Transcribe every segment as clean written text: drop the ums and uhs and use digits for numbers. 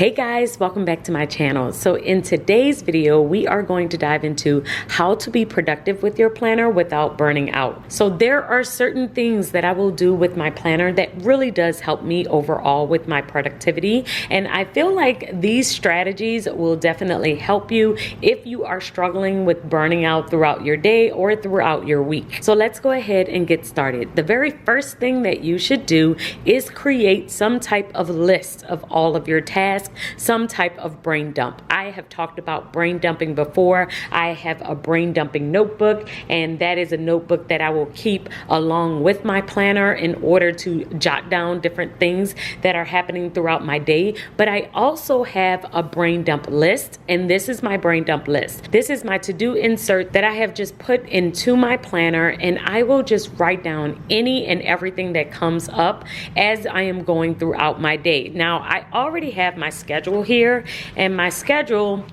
Hey guys, welcome back to my channel. So in today's video, we are going to dive into how to be productive with your planner without burning out. So there are certain things that I will do with my planner that really does help me overall with my productivity. And I feel like these strategies will definitely help you if you are struggling with burning out throughout your day or throughout your week. So let's go ahead and get started. The very first thing that you should do is create some type of list of all of your tasks, some type of brain dump. I have talked about brain dumping before. I have a brain dumping notebook, and that is a notebook that I will keep along with my planner in order to jot down different things that are happening throughout my day. But I also have a brain dump list, and this is my brain dump list. This is my to-do insert that I have just put into my planner, and I will just write down any and everything that comes up as I am going throughout my day. Now, I already have my schedule here, and my schedule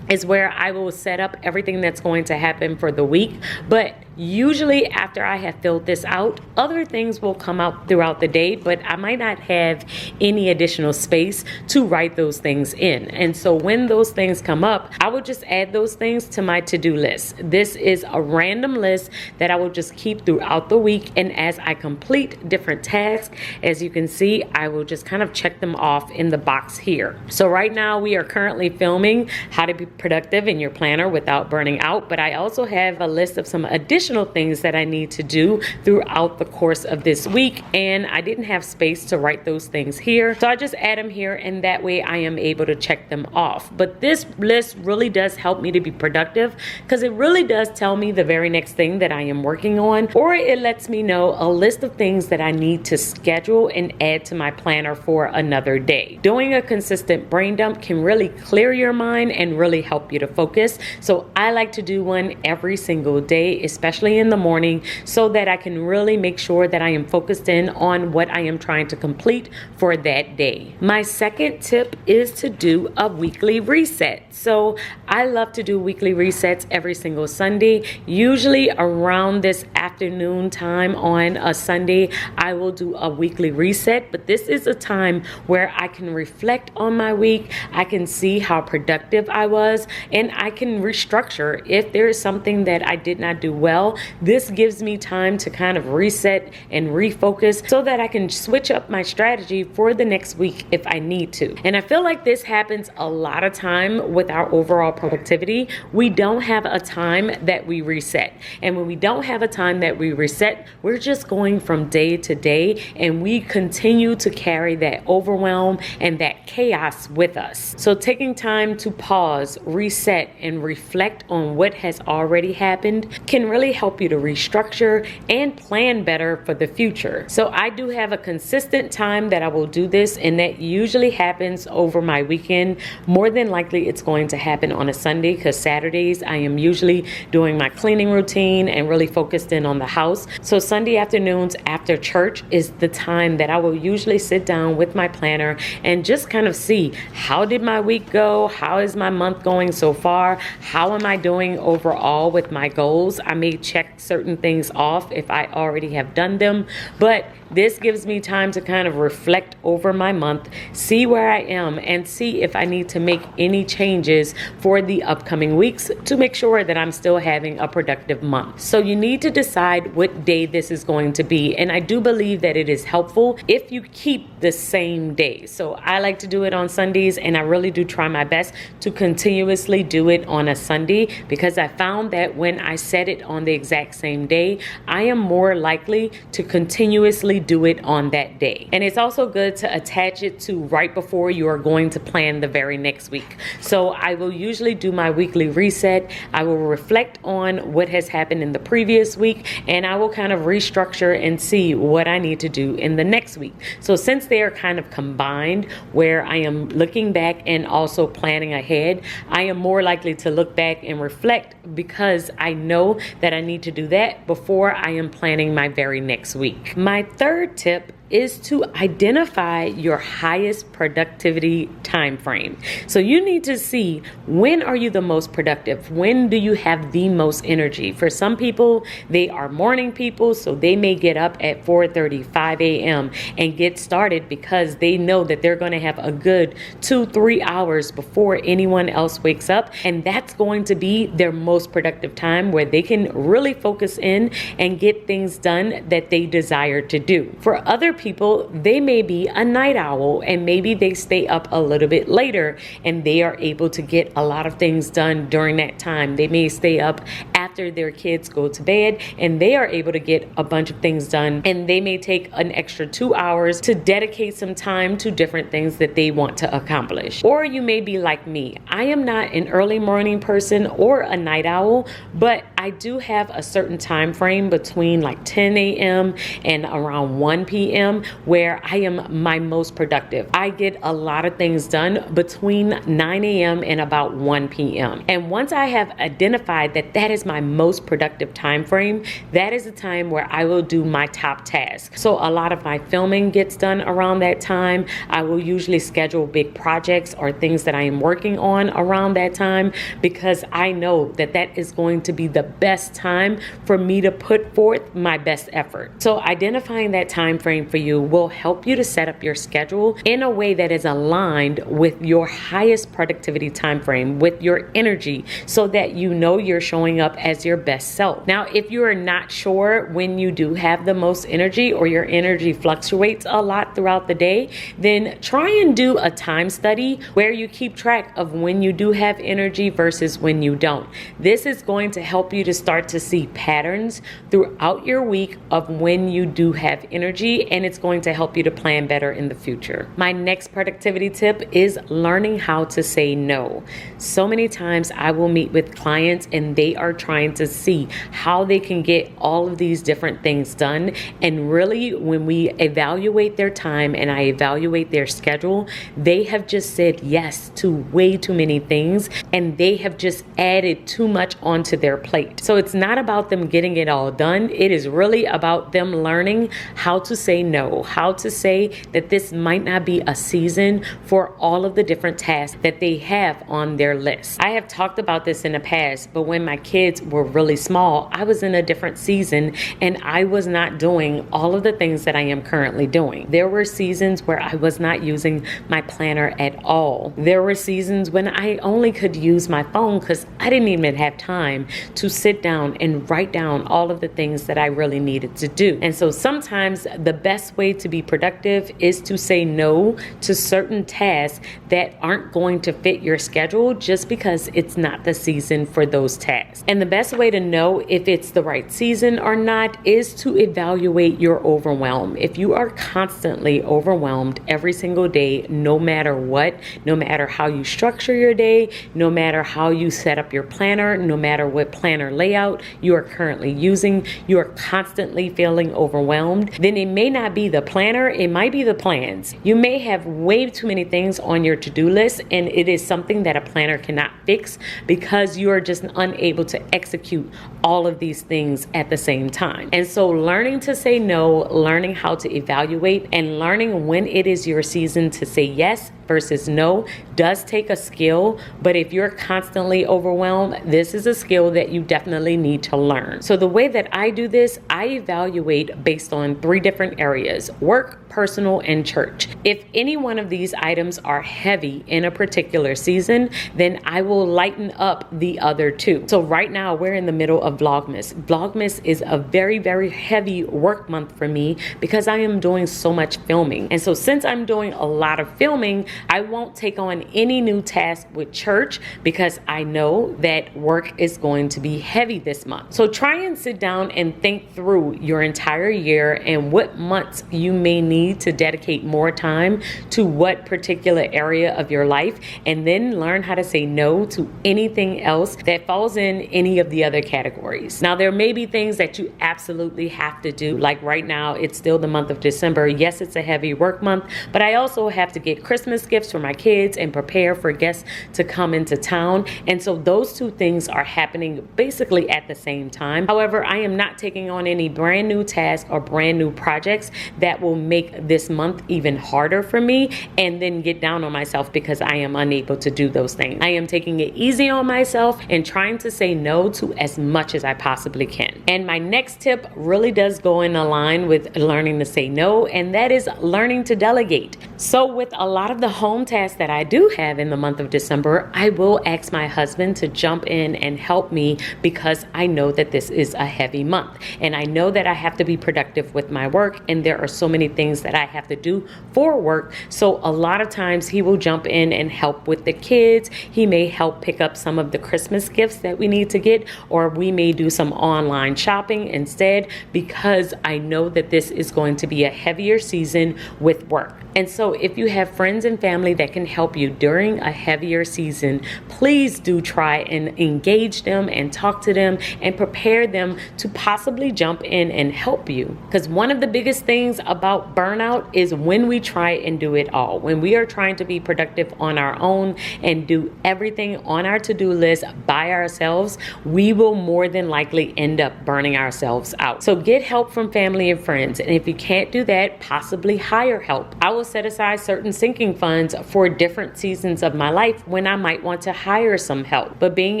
is where I will set up everything that's going to happen for the week. But usually after I have filled this out, other things will come out throughout the day, but I might not have any additional space to write those things in. And so when those things come up, I will just add those things to my to-do list. This is a random list that I will just keep throughout the week. And as I complete different tasks, as you can see, I will just kind of check them off in the box here. So right now we are currently filming how to be productive in your planner without burning out, but I also have a list of some additional things that I need to do throughout the course of this week, and I didn't have space to write those things here, so I just add them here, and that way I am able to check them off. But this list really does help me to be productive because it really does tell me the very next thing that I am working on, or it lets me know a list of things that I need to schedule and add to my planner for another day. Doing a consistent brain dump can really clear your mind and really help you to focus. So I like to do one every single day, especially in the morning, so that I can really make sure that I am focused in on what I am trying to complete for that day. My second tip is to do a weekly reset. So I love to do weekly resets every single Sunday. Usually around this afternoon time on a Sunday, I will do a weekly reset, but this is a time where I can reflect on my week. I can see how productive I was, and I can restructure if there is something that I did not do well. This gives me time to kind of reset and refocus so that I can switch up my strategy for the next week if I need to. And I feel like this happens a lot of time with our overall productivity. We don't have a time that we reset. And when we don't have a time that we reset, we're just going from day to day, and we continue to carry that overwhelm and that chaos with us. So taking time to pause, reset, and reflect on what has already happened can really help you to restructure and plan better for the future. So I do have a consistent time that I will do this, and that usually happens over my weekend. More than likely it's going to happen on a Sunday, because Saturdays I am usually doing my cleaning routine and really focused in on the house. So Sunday afternoons after church is the time that I will usually sit down with my planner and just kind of see, how did my week go? How is my month going so far? How am I doing overall with my goals? I may check certain things off if I already have done them, but this gives me time to kind of reflect over my month, see where I am, and see if I need to make any changes for the upcoming weeks to make sure that I'm still having a productive month. So you need to decide what day this is going to be, and I do believe that it is helpful if you keep the same day. So I like to do it on Sundays, and I really do try my best to continuously do it on a Sunday, because I found that when I set it on the exact same day, I am more likely to continuously do it on that day. And it's also good to attach it to right before you are going to plan the very next week. So I will usually do my weekly reset. I will reflect on what has happened in the previous week, and I will kind of restructure and see what I need to do in the next week. So since they are kind of combined, where I am looking back and also planning ahead, I am more likely to look back and reflect, because I know that I need to do that before I am planning my very next week. My third tip is to identify your highest productivity time frame. So you need to see, when are you the most productive? When do you have the most energy? For some people, they are morning people, so they may get up at 4:30, 5 a.m. and get started because they know that they're going to have a good 2-3 hours before anyone else wakes up. And that's going to be their most productive time, where they can really focus in and get things done that they desire to do. For other people, they may be a night owl, and maybe they stay up a little bit later and they are able to get a lot of things done during that time. They may stay up after their kids go to bed and they are able to get a bunch of things done, and they may take an extra 2 hours to dedicate some time to different things that they want to accomplish. Or you may be like me. I am not an early morning person or a night owl, but I do have a certain time frame between like 10 a.m. and around 1 p.m. where I am my most productive. I get a lot of things done between 9 a.m. and about 1 p.m. And once I have identified that that is my most productive time frame, that is the time where I will do my top tasks. So a lot of my filming gets done around that time. I will usually schedule big projects or things that I am working on around that time, because I know that that is going to be the best time for me to put forth my best effort. So identifying that time frame for you will help you to set up your schedule in a way that is aligned with your highest productivity time frame, with your energy, so that you know you're showing up as your best self. Now, if you are not sure when you do have the most energy, or your energy fluctuates a lot throughout the day, then try and do a time study where you keep track of when you do have energy versus when you don't. This is going to help you to start to see patterns throughout your week of when you do have energy, and it's going to help you to plan better in the future. My next productivity tip is learning how to say no. So many times I will meet with clients and they are trying to see how they can get all of these different things done. And really, when we evaluate their time and I evaluate their schedule, they have just said yes to way too many things, and they have just added too much onto their plate. So it's not about them getting it all done. It is really about them learning how to say no, how to say that this might not be a season for all of the different tasks that they have on their list. I have talked about this in the past, but when my kids were really small, I was in a different season and I was not doing all of the things that I am currently doing. There were seasons where I was not using my planner at all. There were seasons when I only could use my phone because I didn't even have time to sit down and write down all of the things that I really needed to do. And so sometimes the best way to be productive is to say no to certain tasks that aren't going to fit your schedule just because it's not the season for those tasks. And the best way to know if it's the right season or not is to evaluate your overwhelm. If you are constantly overwhelmed every single day, no matter what, no matter how you structure your day, no matter how you set up your planner, no matter what planner layout you are currently using, you are constantly feeling overwhelmed, then it may not be the planner, it might be the plans. You may have way too many things on your to-do list, and it is something that a planner cannot fix because you are just unable to execute all of these things at the same time. And so learning to say no, learning how to evaluate, and learning when it is your season to say yes versus no does take a skill. But if you're constantly overwhelmed, this is a skill that you definitely need to learn. So the way that I do this, I evaluate based on 3 different areas: work, personal, and church. If any one of these items are heavy in a particular season, then I will lighten up the other 2. So right now we're in the middle of Vlogmas. Vlogmas is a very, very heavy work month for me because I am doing so much filming. And so since I'm doing a lot of filming, I won't take on any new task with church because I know that work is going to be heavy this month. So try and sit down and think through your entire year and what months you may need to dedicate more time to what particular area of your life, and then learn how to say no to anything else that falls in any of the other categories. Now, there may be things that you absolutely have to do. Like right now, it's still the month of December. Yes, it's a heavy work month, but I also have to get Christmas gifts for my kids and prepare for guests to come into town. And so those 2 things are happening basically at the same time. However, I am not taking on any brand new tasks or brand new projects that will make make this month even harder for me and then get down on myself because I am unable to do those things. I am taking it easy on myself and trying to say no to as much as I possibly can. And my next tip really does go in line with learning to say no, and that is learning to delegate. So with a lot of the home tasks that I do have in the month of December, I will ask my husband to jump in and help me because I know that this is a heavy month and I know that I have to be productive with my work, and there are so many things that I have to do for work. So a lot of times he will jump in and help with the kids. He may help pick up some of the Christmas gifts that we need to get, or we may do some online shopping instead, because I know that this is going to be a heavier season with work. And so if you have friends and family that can help you during a heavier season, please do try and engage them and talk to them and prepare them to possibly jump in and help you. Because one of the biggest things about burnout is when we try and do it all. When we are trying to be productive on our own and do everything on our to-do list by ourselves, we will more than likely end up burning ourselves out. So get help from family and friends. And if you can't do that, possibly hire help. I will set aside certain sinking funds for different seasons of my life when I might want to hire some help. But being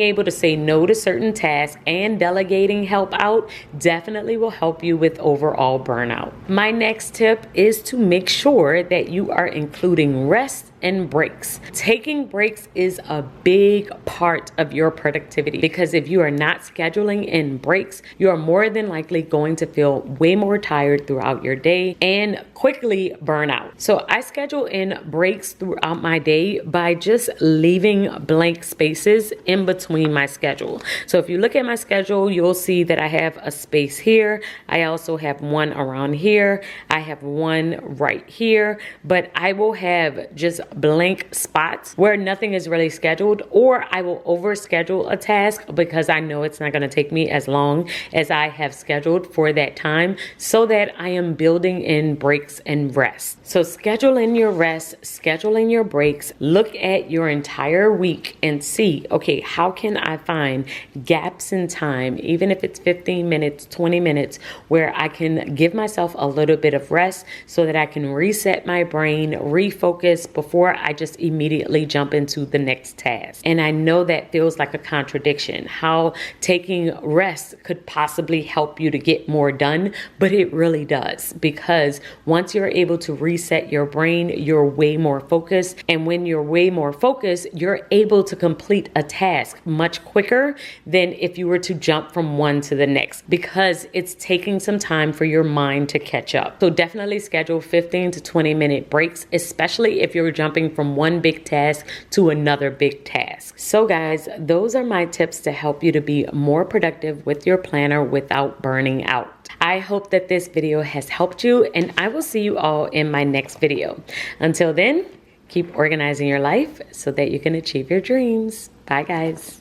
able to say no to certain tasks and delegating help out definitely will help you with overall burnout. My next tip is to make sure that you are including rest and breaks. Taking breaks is a big part of your productivity, because if you are not scheduling in breaks, you are more than likely going to feel way more tired throughout your day and quickly burn out. So I schedule in breaks throughout my day by just leaving blank spaces in between my schedule. So if you look at my schedule, you'll see that I have a space here. I also have one around here. I have one right here, but I will have just blank spots where nothing is really scheduled, or I will overschedule a task because I know it's not going to take me as long as I have scheduled for that time, so that I am building in breaks and rest. So schedule in your rest, schedule in your breaks, look at your entire week and see, okay, how can I find gaps in time, even if it's 15 minutes, 20 minutes, where I can give myself a little bit of rest so that I can reset my brain, refocus before I just immediately jump into the next task. And I know that feels like a contradiction, how taking rest could possibly help you to get more done, but it really does, because once you're able to reset your brain, you're way more focused. And when you're way more focused, you're able to complete a task much quicker than if you were to jump from one to the next, because it's taking some time for your mind to catch up. So definitely schedule 15 to 20 minute breaks, especially if you're jumping from one big task to another big task. So guys, those are my tips to help you to be more productive with your planner without burning out. I hope that this video has helped you, and I will see you all in my next video. Until then, keep organizing your life so that you can achieve your dreams. Bye guys.